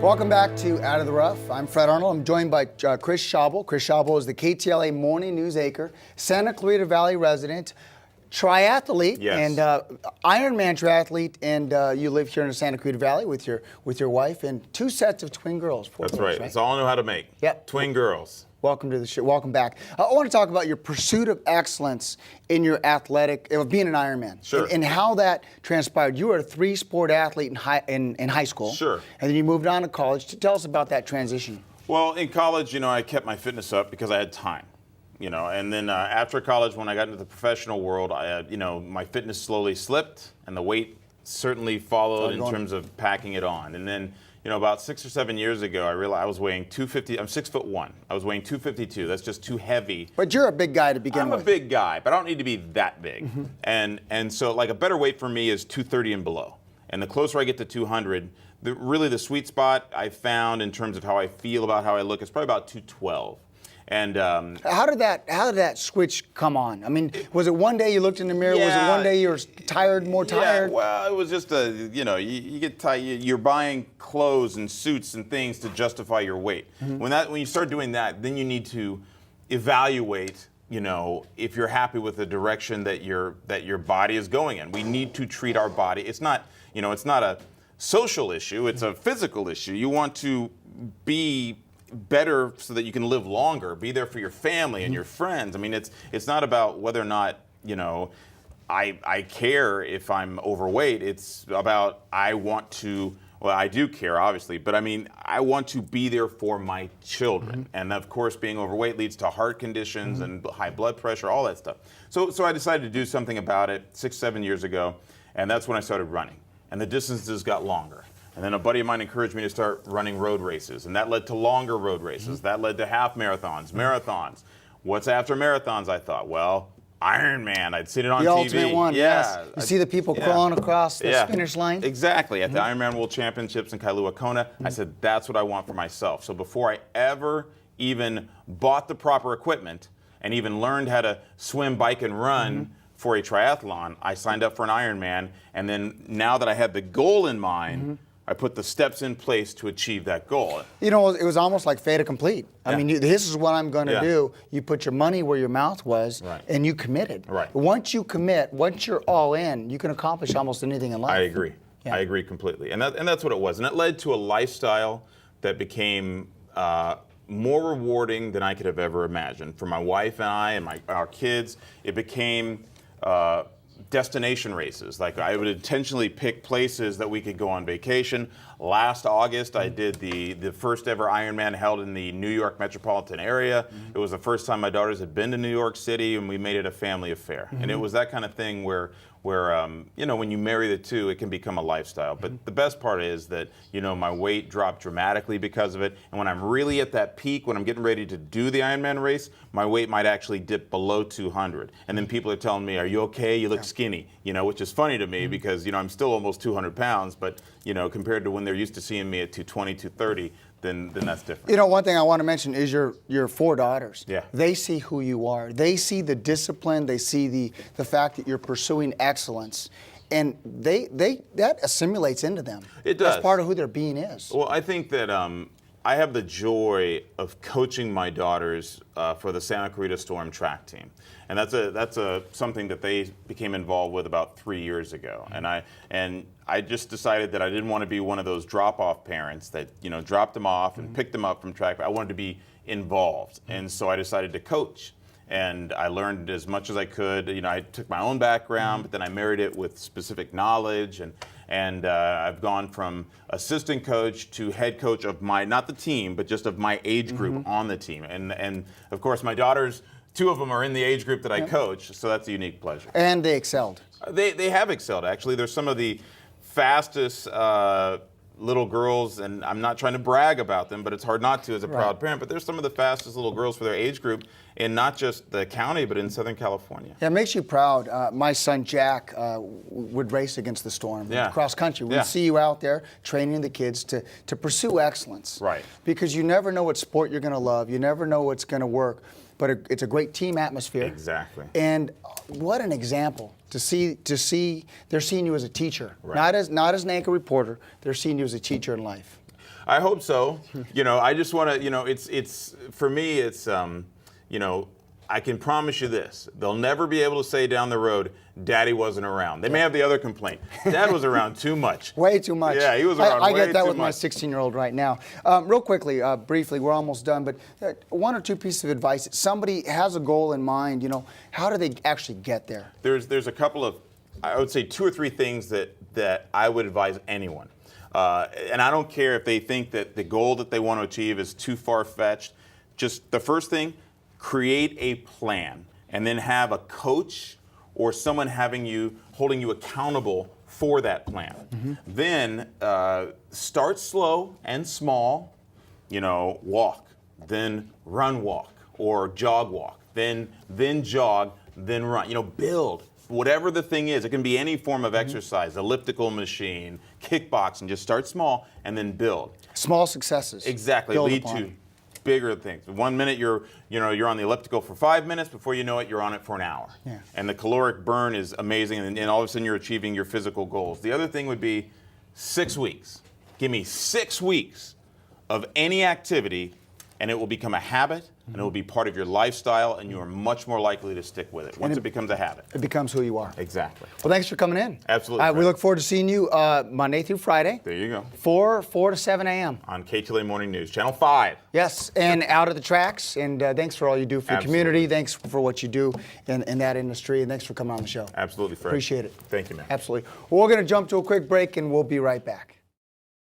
Welcome back to Out of the Rough. I'm Fred Arnold. I'm joined by Chris Schauble. Chris Schauble is the KTLA Morning news anchor, Santa Clarita Valley resident, triathlete, and Ironman triathlete, and you live here in the Santa Clarita Valley with your wife and two sets of twin girls. That's girls, right. That's all I know how to make. Yep. Twin girls. Welcome to the show. Welcome back. I want to talk about your pursuit of excellence in your athletic, of being an Ironman. Sure. And how that transpired. You were a three-sport athlete in high school. Sure. And then you moved on to college. Tell us about that transition. Well, in college, I kept my fitness up because I had time. And then after college, when I got into the professional world, my fitness slowly slipped, and the weight certainly followed in terms of packing it on. And then, about 6 or 7 years ago, I realized I was weighing 250. I'm 6'1". I was weighing 252. That's just too heavy. But you're a big guy to begin with. I'm a big guy, but I don't need to be that big. Mm-hmm. And so, like, a better weight for me is 230 and below. And the closer I get to 200, really the sweet spot I found in terms of how I feel about how I look is probably about 212. And how did that switch come on? I mean, was it one day you looked in the mirror? Yeah, was it one day you were tired, more tired? Yeah, well, it was just you get tired. You're buying clothes and suits and things to justify your weight. Mm-hmm. When you start doing that, then you need to evaluate. If you're happy with the direction that your body is going in. We need to treat our body. It's not a social issue. It's a physical issue. You want to be better so that you can live longer, be there for your family and your friends. I mean, it's not about whether or not, I care if I'm overweight. It's about I do care, obviously, but I mean, I want to be there for my children. Mm-hmm. And of course, being overweight leads to heart conditions and high blood pressure, all that stuff. So I decided to do something about it 6-7 years ago, and that's when I started running. And the distances got longer. And then a buddy of mine encouraged me to start running road races, and that led to longer road races. That led to half marathons, marathons. What's after marathons, I thought? Well, Ironman. I'd seen it on TV. The ultimate one, yes. You see the people crawling across the finish line? Exactly. At the Ironman World Championships in Kailua Kona, I said, that's what I want for myself. So before I ever even bought the proper equipment and even learned how to swim, bike, and run for a triathlon, I signed up for an Ironman. And then now that I had the goal in mind, I put the steps in place to achieve that goal. It was almost like fait accompli. I mean, this is what I'm going to do. You put your money where your mouth was, and you committed. Right. Once you commit, once you're all in, you can accomplish almost anything in life. I agree. Yeah. I agree completely. And that's what it was. And it led to a lifestyle that became more rewarding than I could have ever imagined. For my wife and I and our kids, it became destination races. Like, I would intentionally pick places that we could go on vacation. Last August, I did the first ever Ironman held in the New York metropolitan area. It was the first time my daughters had been to New York City, and we made it a family affair. And it was that kind of thing where when you marry the two, it can become a lifestyle. But the best part is that, my weight dropped dramatically because of it. And when I'm really at that peak, when I'm getting ready to do the Ironman race, my weight might actually dip below 200. And then people are telling me, are you okay? You look skinny, which is funny to me because, I'm still almost 200 pounds. But, compared to when they're used to seeing me at 220, 230, then that's different. One thing I want to mention is your 4 daughters. Yeah. They see who you are. They see the discipline. They see the fact that you're pursuing excellence. And that assimilates into them. It does. That's part of who their being is. Well, I think that I have the joy of coaching my daughters for the Santa Clarita Storm track team. And that's something that they became involved with about 3 years ago. And I just decided that I didn't want to be one of those drop-off parents that, dropped them off and picked them up from track. I wanted to be involved. And so I decided to coach. And I learned as much as I could. I took my own background, but then I married it with specific knowledge. And I've gone from assistant coach to head coach of not the team, but just of my age group on the team. And of course, my daughters, 2 of them are in the age group that I coach, so that's a unique pleasure. And they excelled. They have excelled, actually. They're some of the fastest little girls, and I'm not trying to brag about them, but it's hard not to as a proud parent, but they're some of the fastest little girls for their age group in not just the county, but in Southern California. Yeah, it makes you proud. My son Jack would race against the storm, cross country. We'd see you out there training the kids to pursue excellence. Right. Because you never know what sport you're going to love. You never know what's going to work. But it's a great team atmosphere. Exactly. And what an example to see they're seeing you as a teacher, not as an anchor reporter. They're seeing you as a teacher in life. I hope so. I just want to, it's for me, it's, I can promise you this. They'll never be able to say down the road, Daddy wasn't around. They may have the other complaint. Dad was around too much. Way too much. Yeah, he was around way too much. I get that with my 16-year-old right now. Real quickly, briefly, we're almost done, but one or two pieces of advice. Somebody has a goal in mind, how do they actually get there? There's a couple of, I would say 2 or 3 things that I would advise anyone. And I don't care if they think that the goal that they want to achieve is too far-fetched. Just the first thing, create a plan and then have a coach or someone holding you accountable for that plan. Mm-hmm. Then start slow and small, walk, then run walk or jog walk, then jog, then run, build. Whatever the thing is, it can be any form of exercise, elliptical machine, kickboxing, just start small and then build. Small successes. Exactly, Build lead upon. to bigger things. 1 minute you're on the elliptical for 5 minutes, before you know it, you're on it for an hour. Yeah. And the caloric burn is amazing, and all of a sudden you're achieving your physical goals. The other thing would be 6 weeks. Give me 6 weeks of any activity, and it will become a habit, and it will be part of your lifestyle, and you are much more likely to stick with it once it becomes a habit. It becomes who you are. Exactly. Well, thanks for coming in. Absolutely. We look forward to seeing you Monday through Friday. There you go. 4 to 7 a.m. On KTLA Morning News, Channel 5. Yes, and out of the tracks. And thanks for all you do for your Absolutely. community. Thanks for what you do in that industry. And thanks for coming on the show. Absolutely, Fred. Appreciate it. Thank you, man. Absolutely. Well, we're going to jump to a quick break, and we'll be right back.